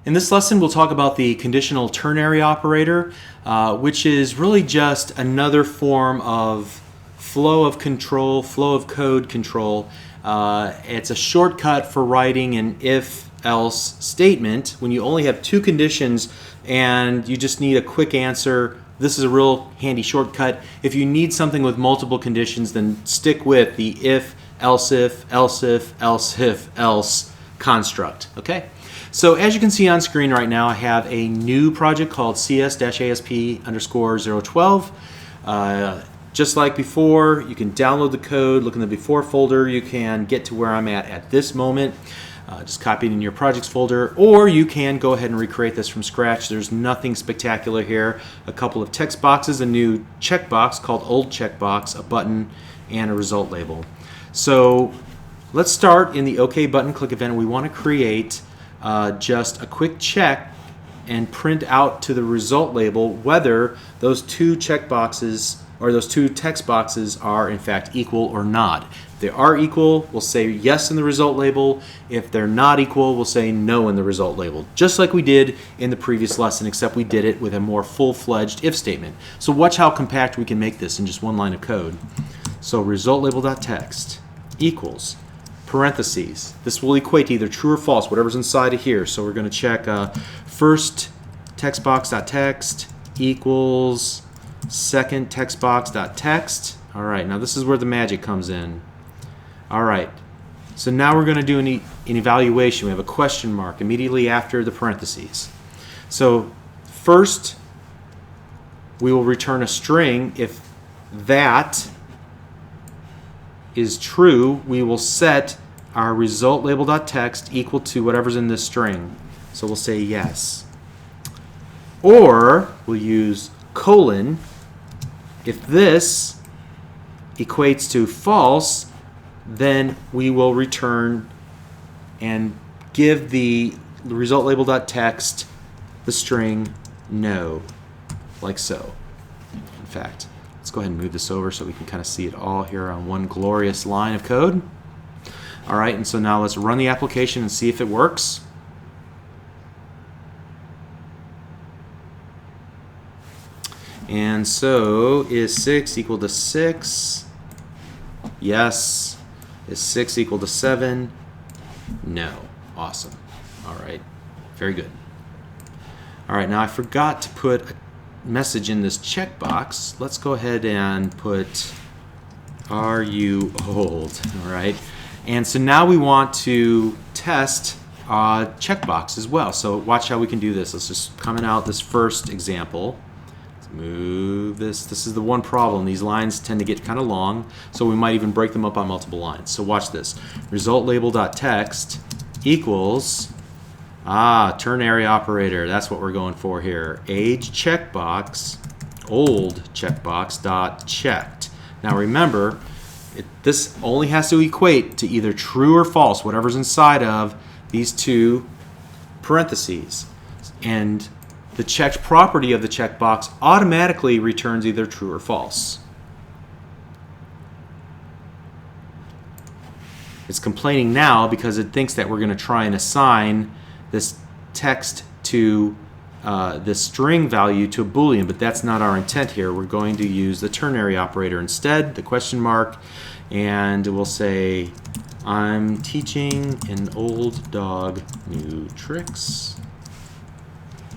In this lesson, we'll talk about the conditional ternary operator, which is really just another form of flow of control, flow of code control. It's a shortcut for writing an if-else statement when you only have two conditions and you just need a quick answer. This is a real handy shortcut. If you need something with multiple conditions, then stick with the if, else if, else if, else if, else construct. Okay? So as you can see on screen right now, I have a new project called CS-ASP_012. Just like before, you can download the code, look in the before folder, you can get to where I'm at this moment. Just copy it in your projects folder, or you can go ahead and recreate this from scratch. There's nothing spectacular here. A couple of text boxes, a new checkbox called old checkbox, a button, and a result label. So let's start in the OK button click event. We want to create just a quick check and print out to the result label whether those two checkboxes or those two text boxes are in fact equal or not. If they are equal, we'll say yes in the result label. If they're not equal, we'll say no in the result label. Just like we did in the previous lesson, except we did it with a more full-fledged if statement. So watch how compact we can make this in just one line of code. So result label.text equals parentheses. This will equate to either true or false, whatever's inside of here. So we're going to check first text box.text equals second text box.text. All right, now this is where the magic comes in. All right, so now we're going to do an evaluation. We have a question mark immediately after the parentheses. So first, we will return a string. If that is true, we will set our result label.text equal to whatever's in this string. So we'll say yes. Or we'll use colon. If this equates to false, then we will return and give the result label.text the string no, like so. In fact, let's go ahead and move this over so we can kind of see it all here on one glorious line of code. All right, and so now let's run the application and see if it works. And so, is 6 equal to 6? Yes. Is 6 equal to 7? No. Awesome. All right. Very good. All right, now I forgot to put a message in this checkbox. Let's go ahead and put, are you old? All right. And so now we want to test checkbox as well. So watch how we can do this. Let's just comment out this first example. Move this. This is the one problem. These lines tend to get kind of long, so we might even break them up on multiple lines. So watch this. Result label.text equals ternary operator. That's what we're going for here. Age checkbox, old checkbox dot checked. Now remember, this only has to equate to either true or false, whatever's inside of these two parentheses. And the checked property of the checkbox automatically returns either true or false. It's complaining now because it thinks that we're going to try and assign this text to this string value to a Boolean, but that's not our intent here. We're going to use the ternary operator instead, the question mark, and we'll say, I'm teaching an old dog new tricks.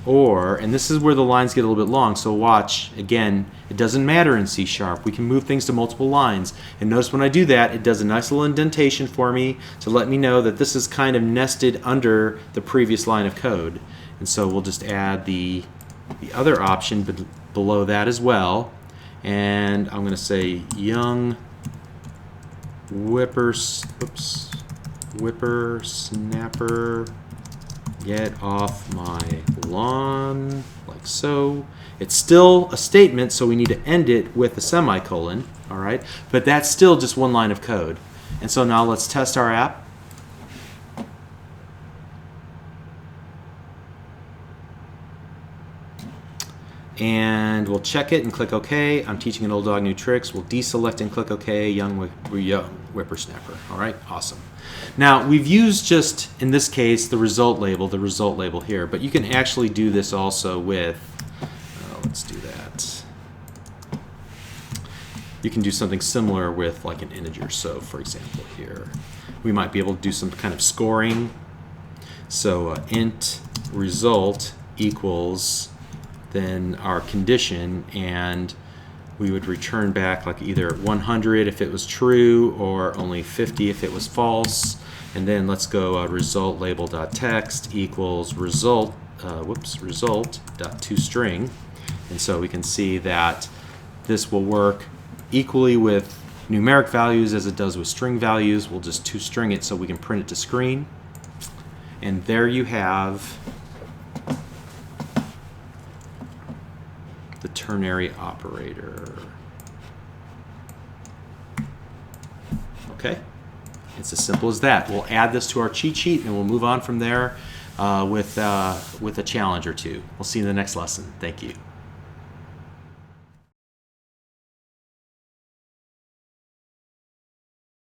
Or, and this is where the lines get a little bit long, so watch, again, it doesn't matter in C#. We can move things to multiple lines. And notice when I do that, it does a nice little indentation for me to let me know that this is kind of nested under the previous line of code. And so we'll just add the other option below that as well. And I'm going to say young whippersnapper, get off my lawn, like so. It's still a statement, so we need to end it with a semicolon, all right? But that's still just one line of code. And so now let's test our app. And we'll check it and click OK. I'm teaching an old dog new tricks. We'll deselect and click OK, young whippersnapper. All right, awesome. Now, we've used just, in this case, the result label here, but you can actually do this also with, let's do that. You can do something similar with like an integer. So, for example, here, we might be able to do some kind of scoring. So, int result equals then our condition, and we would return back like either 100 if it was true or only 50 if it was false. And then let's go result label.text equals result result.toString. And so we can see that this will work equally with numeric values as it does with string values. We'll just toString it so we can print it to screen. And there you have the ternary operator. Okay, it's as simple as that. We'll add this to our cheat sheet and we'll move on from there with a challenge or two. We'll see you in the next lesson. Thank you.